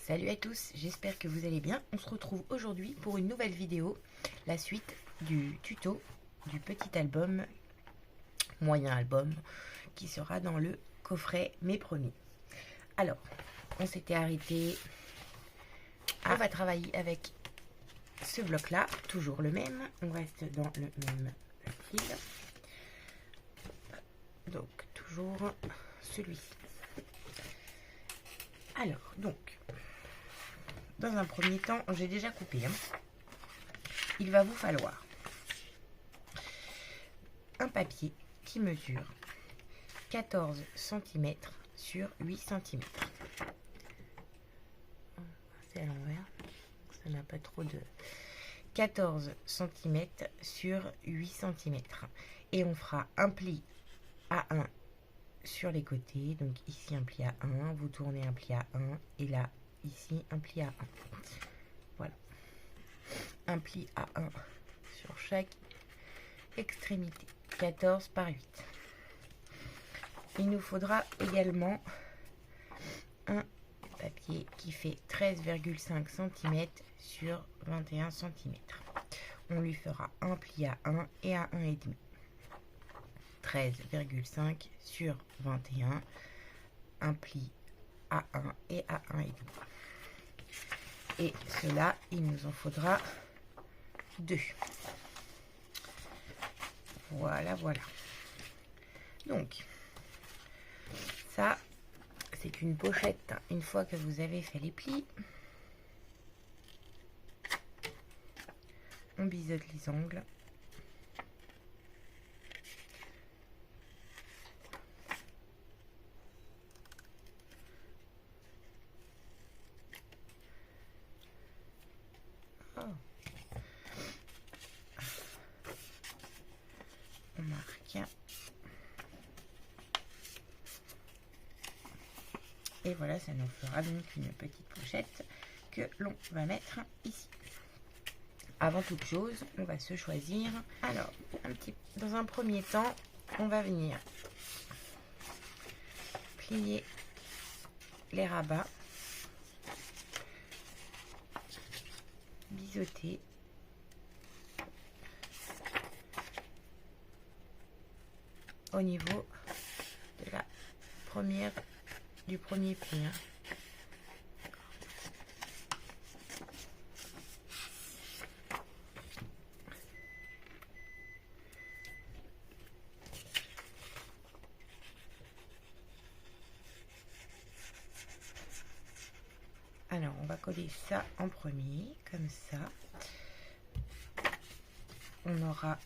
Salut à tous, j'espère que vous allez bien. On se retrouve aujourd'hui pour une nouvelle vidéo, la suite du tuto du petit album, moyen album, qui sera dans le coffret Mes Premiers. Alors, on s'était arrêté, on va travailler avec ce bloc là, toujours le même, on reste dans le même fil, donc toujours celui-ci. Alors, donc, dans un premier temps, j'ai déjà coupé, il va vous falloir un papier qui mesure 14 cm sur 8 cm. C'est à l'envers, ça n'a pas trop de... 14 cm sur 8 cm. Et on fera un pli A1 sur les côtés. Donc ici un pli A1, vous tournez un pli A1 et là, ici un pli A1. Voilà. Un pli A1 sur chaque extrémité. 14 par 8. Il nous faudra également un papier qui fait 13,5 cm sur 21 cm. On lui fera un pli à 1 et à 1,5. 13,5 sur 21, un pli à 1 et à 1,5. Et cela, il nous en faudra 2. Voilà, voilà. Donc, ça, c'est une pochette. Une fois que vous avez fait les plis, on biseaute les angles. Oh. On marque. Et voilà, ça nous fera donc une petite pochette que l'on va mettre ici. Avant toute chose, on va se choisir. Alors, dans un premier temps, on va venir plier les rabats, biseauter, au niveau de la du premier pli. Alors, on va coller ça en premier, comme ça. On aura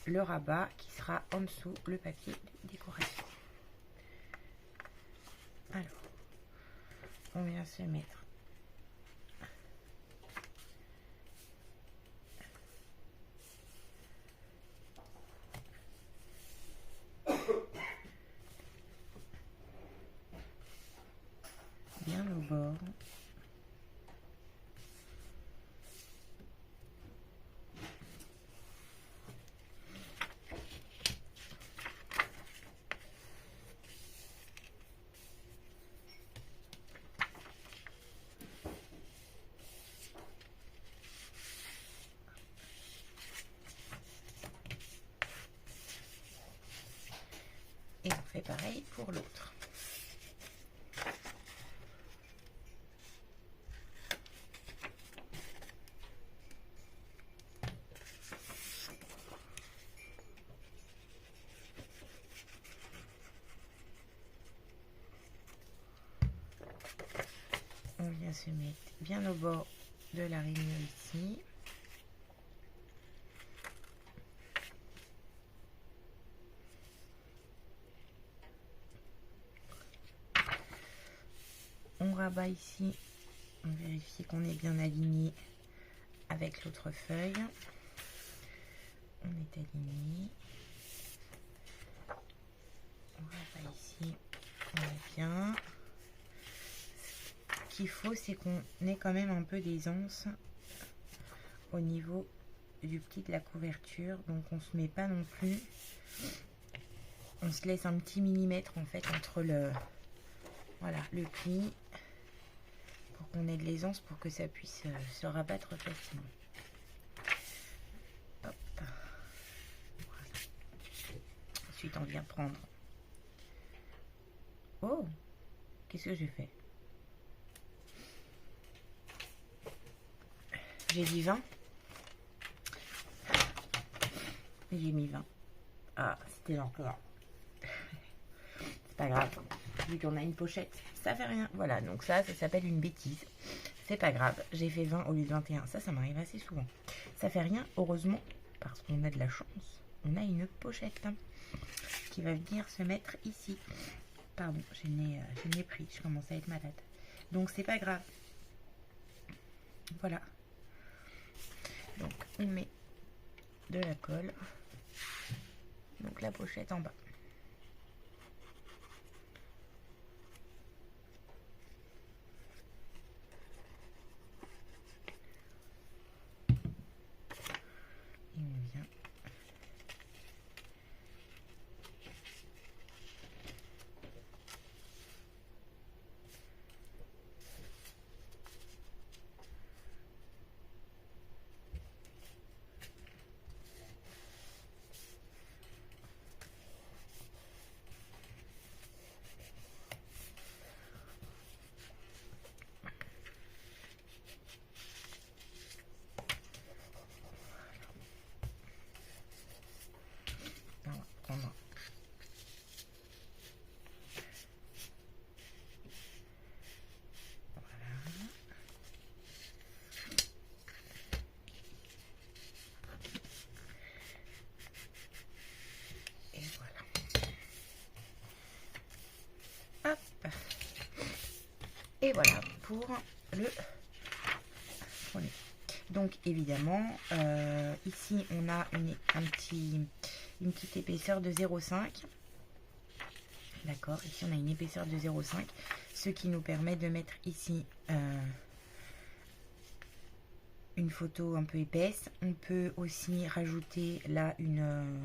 le rabat qui sera en dessous le papier de décoration. Alors, on vient se mettre bien au bord. Et on fait pareil pour l'autre. On vient se mettre bien au bord de la rainure ici. On rabat ici, on vérifie qu'on est bien aligné avec l'autre feuille. On est aligné. On rabat ici, on est bien. Ce qu'il faut, c'est qu'on ait quand même un peu d'aisance au niveau du pli de la couverture. Donc on se met pas non plus. On se laisse un petit millimètre en fait entre le pli pour on ait de l'aisance pour que ça puisse se rabattre facilement. Hop. Voilà. Ensuite, on vient prendre... Oh! Qu'est-ce que j'ai fait? J'ai dit 20. J'ai mis 20. Ah, c'était l'encore. C'est pas grave. Vu qu'on a une pochette, ça fait rien. Voilà, donc ça s'appelle une bêtise. C'est pas grave. J'ai fait 20 au lieu de 21. Ça m'arrive assez souvent. Ça fait rien, heureusement, parce qu'on a de la chance. On a une pochette qui va venir se mettre ici. Pardon, j'ai le nez pris. Je commence à être malade. Donc, c'est pas grave. Voilà. Donc, on met de la colle. Donc, la pochette en bas. Et on vient. On va prendre et voilà pour le premier. Donc évidemment, ici on a une petite épaisseur de 0,5. D'accord, ici on a une épaisseur de 0,5, ce qui nous permet de mettre ici une photo un peu épaisse. On peut aussi rajouter là une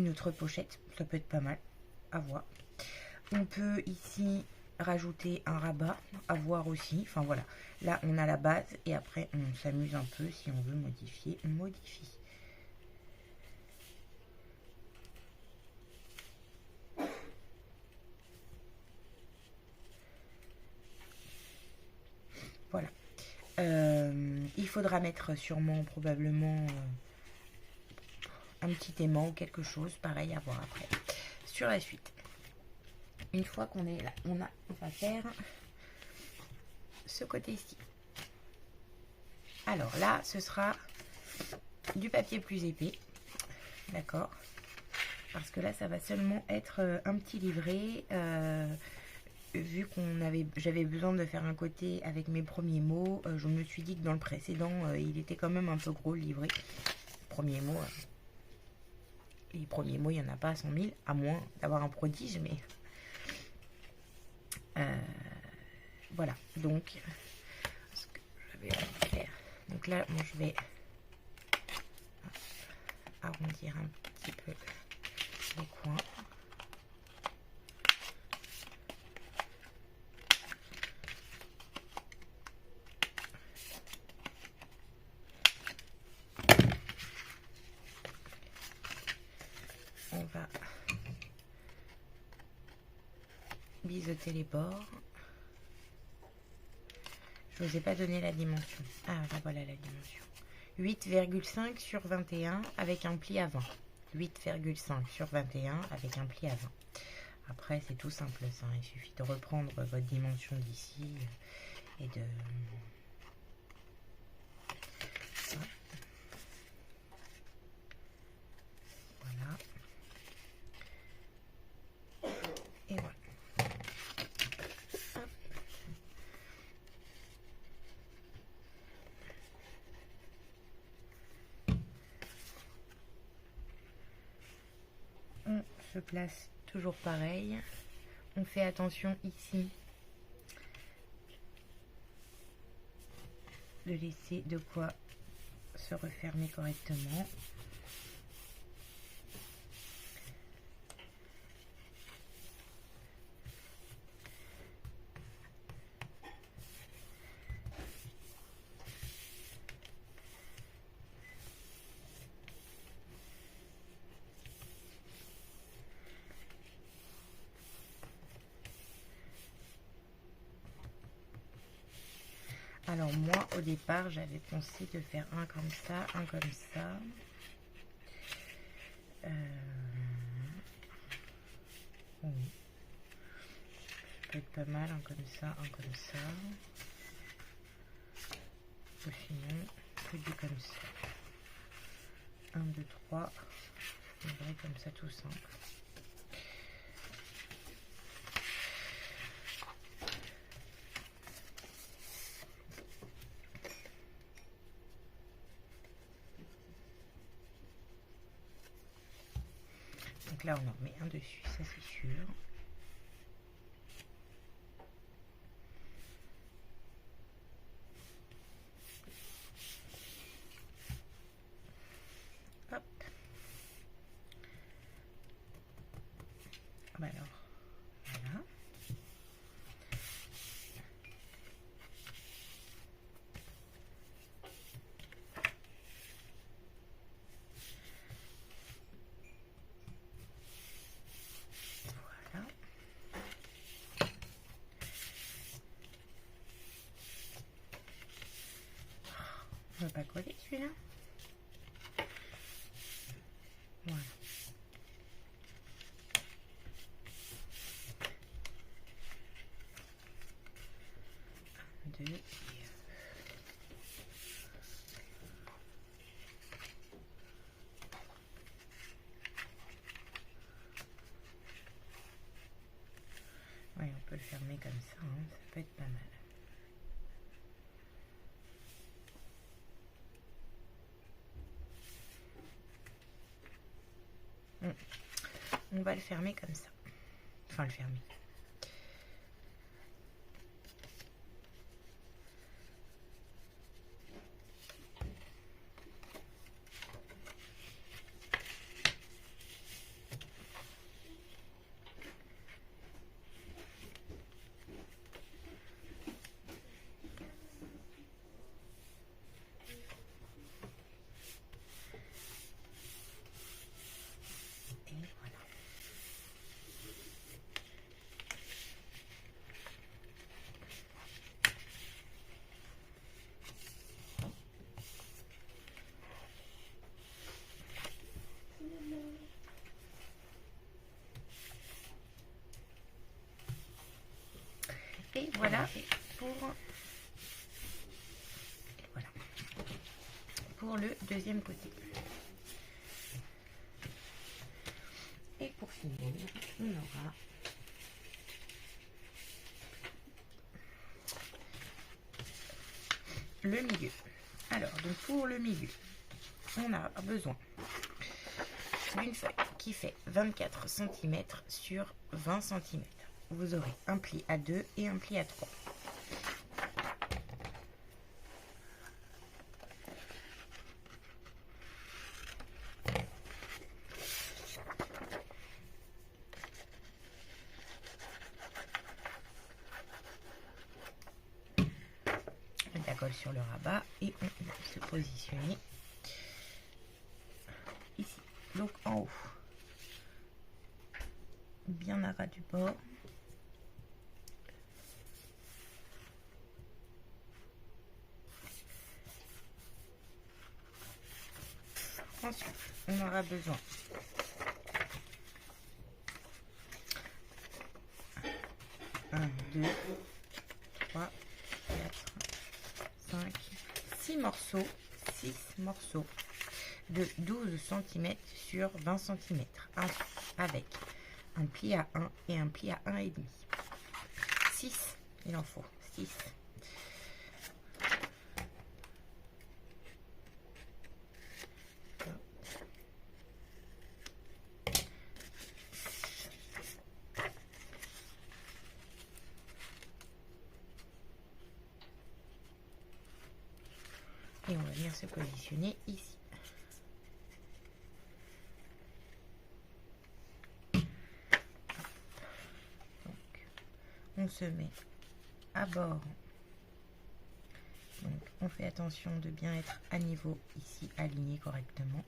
autre pochette, ça peut être pas mal à voir. On peut ici rajouter un rabat à voir aussi. Enfin voilà, là on a la base et après on s'amuse un peu. Si on veut modifier, on modifie. Voilà. Il faudra mettre sûrement, probablement, un petit aimant ou quelque chose. Pareil à voir après. Sur la suite. Une fois qu'on est là, on va faire ce côté-ci. Alors là, ce sera du papier plus épais. D'accord. Parce que là, ça va seulement être un petit livret. Vu j'avais besoin de faire un côté avec mes premiers mots, je me suis dit que dans le précédent, il était quand même un peu gros le livret. Premiers mots. Les premiers mots, il n'y en a pas à 100 000, à moins d'avoir un prodige, mais... voilà, donc ce que je vais faire. Donc là, moi, je vais arrondir un petit peu les coins. On va biseauter les bords. Je ne vous ai pas donné la dimension. Ah, là, voilà la dimension. 8,5 sur 21 avec un pli à 20. 8,5 sur 21 avec un pli à 20. Après, c'est tout simple ça. Il suffit de reprendre votre dimension d'ici et de... Voilà. Et voilà. Hop. On se place toujours pareil. On fait attention ici de laisser de quoi se refermer correctement. Alors moi, au départ, j'avais pensé de faire un comme ça, un comme ça. Oui. Ça peut être pas mal, un comme ça, un comme ça. Ou sinon, que du comme ça. 1, 2, 3. Je ferai comme ça tout simple. Donc là, on en remet un dessus, ça c'est sûr. Hop. Bah alors, voilà. Voilà. On va pas coller celui-là. Voilà. 1, 2. Oui, on peut le fermer comme ça, hein. Ça peut être pas mal. On va le fermer comme ça. Enfin, le fermer. Et voilà pour le deuxième côté. Et pour finir, on aura le milieu. Alors, donc pour le milieu, on a besoin d'une feuille qui fait 24 cm sur 20 cm. Vous aurez un pli à 2 et un pli à 3. On met la colle sur le rabat et on va se positionner ici. Donc en haut, bien à ras du bord. Ensuite, on aura besoin un, 2, 3, 4, 5, 6 morceaux, 6 morceaux de 12 cm sur 20 cm avec un pli à 1 et un pli à 1,5. 6, il en faut 6. Et on va venir se positionner ici. Donc, on se met à bord. Donc, on fait attention de bien être à niveau ici, aligné correctement.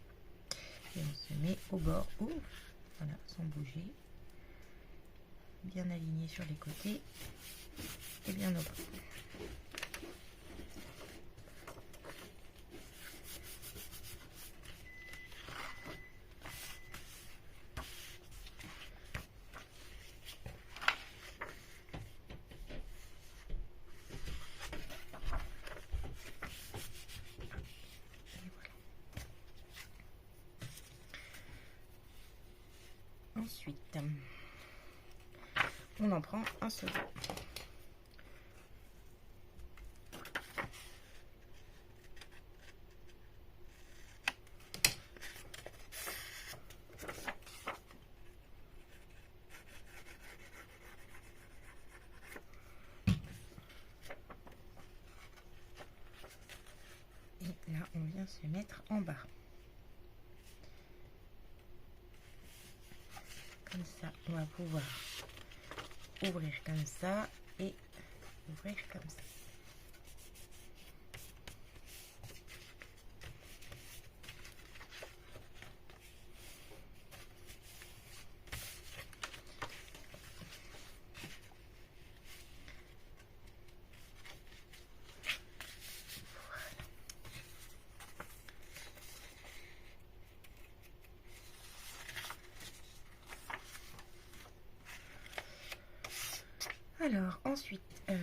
Et on se met au bord, voilà, sans bouger. Bien aligné sur les côtés et bien au bas. Ensuite, on en prend un second. Et là, on vient se mettre en bas. Comme ça, on va pouvoir ouvrir comme ça et ouvrir comme ça. Alors, ensuite, ah.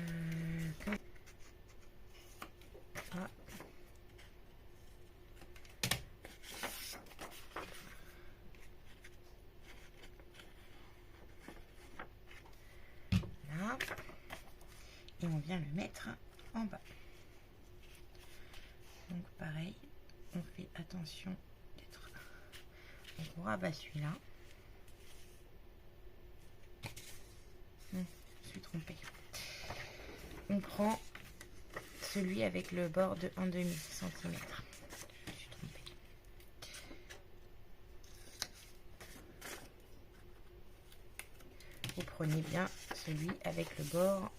Là. Et on vient le mettre en bas. Donc, pareil, on fait attention d'être... Donc, on rabat celui-là. Je suis trompée. On prend celui avec le bord de 1,5 cm. Je suis trompée. Vous prenez bien celui avec le bord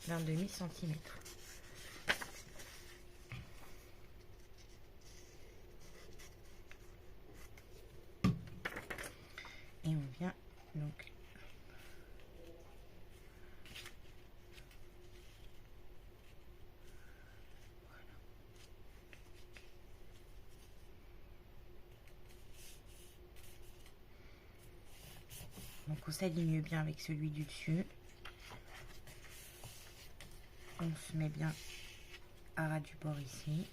d'1,5 cm. Et on vient donc donc on s'aligne bien avec celui du dessus. On se met bien à ras du bord ici.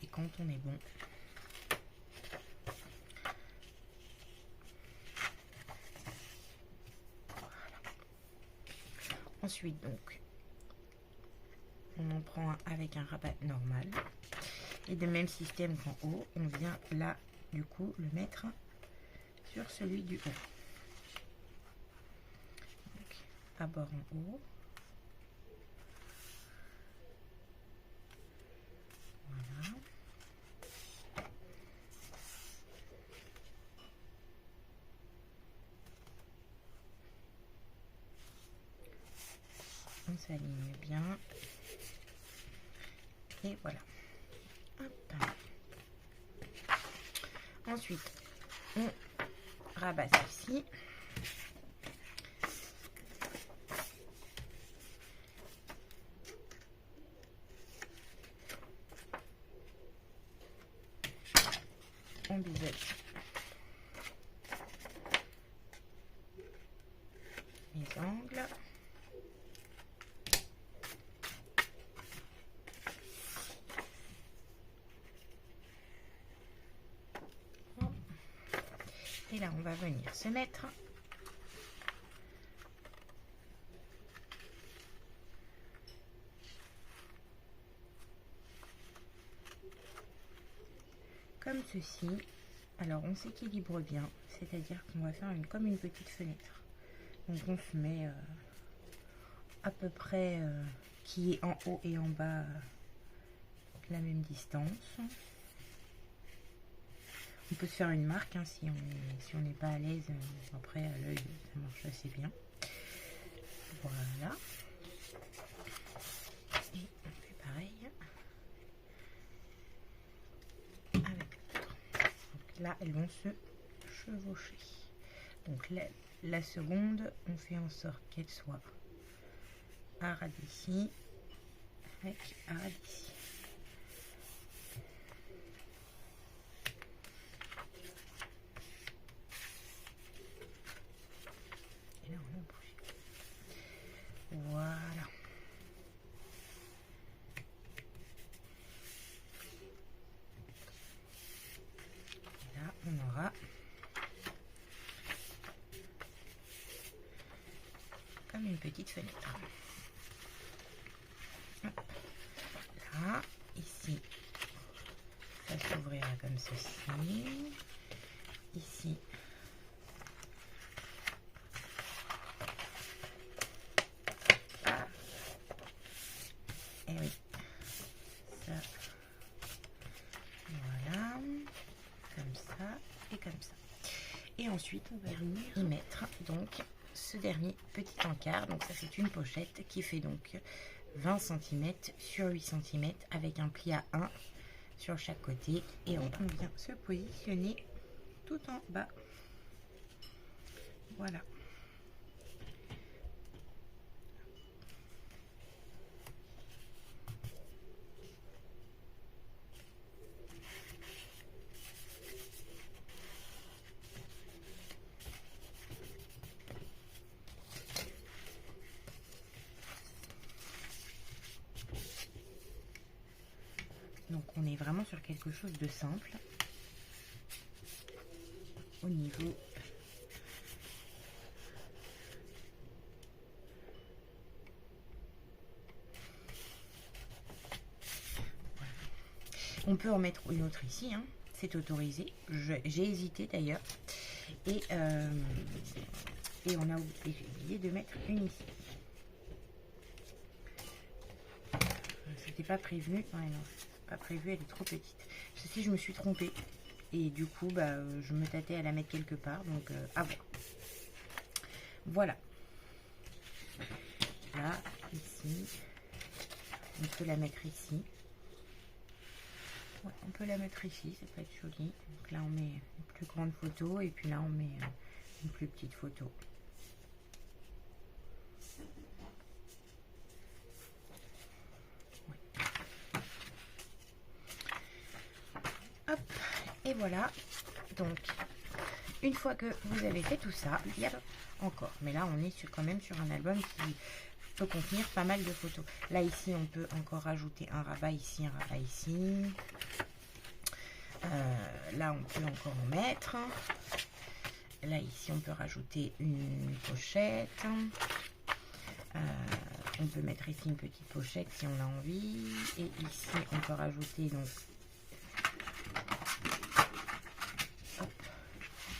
Et quand on est bon, voilà. Ensuite donc, on en prend un avec un rabat normal. Et de même système qu'en haut, on vient là du coup le mettre sur celui du haut. Donc, à bord en haut. Voilà. On s'aligne bien. Et voilà. Hop. Ensuite, on rabat ceci. On biseaute les angles. Et là, on va venir se mettre comme ceci. Alors, on s'équilibre bien, c'est-à-dire qu'on va faire comme une petite fenêtre. Donc, on se met à peu près qui est en haut et en bas la même distance. On peut se faire une marque hein, si on n'est pas à l'aise. Après, à l'œil, ça marche assez bien. Voilà. Et on fait pareil avec l'autre. Donc là, elles vont se chevaucher. Donc la seconde, on fait en sorte qu'elle soit à ras d'ici avec à ras d'ici. Et là, on a bougé. Voilà. Et là, on aura comme une petite fenêtre. Hop. Là, ici, ça s'ouvrira comme ceci. Ici, et oui, ça, voilà, comme ça et comme ça. Et ensuite, on va venir y mettre donc ce dernier petit encart. Donc ça, c'est une pochette qui fait donc 20 cm sur 8 cm avec un pli à 1 sur chaque côté. Et on vient se positionner tout en bas. Voilà. Donc on est vraiment sur quelque chose de simple au niveau on peut en mettre une autre ici, hein. C'est autorisé. J'ai hésité d'ailleurs et on a oublié de mettre une ici. C'était pas prévu. Ouais, non, pas prévu, elle est trop petite. Ceci, je me suis trompée. Et du coup, bah, je me tâtais à la mettre quelque part. Donc, à voir. Voilà. Là, ici. On peut la mettre ici. Ouais, on peut la mettre ici, ça peut être joli. Donc là, on met une plus grande photo. Et puis là, on met une plus petite photo. Hop, et voilà. Donc, une fois que vous avez fait tout ça, il y a encore. Mais là, on est quand même sur un album qui peut contenir pas mal de photos. Là, ici, on peut encore rajouter un rabat ici, un rabat ici. Là, on peut encore en mettre. Là, ici, on peut rajouter une pochette. On peut mettre ici une petite pochette si on a envie. Et ici, on peut rajouter donc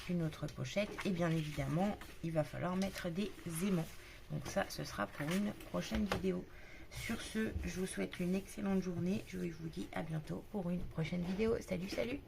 une autre pochette. Et bien évidemment, il va falloir mettre des aimants. Donc ça, ce sera pour une prochaine vidéo. Sur ce, je vous souhaite une excellente journée. Je vous dis à bientôt pour une prochaine vidéo. Salut, salut!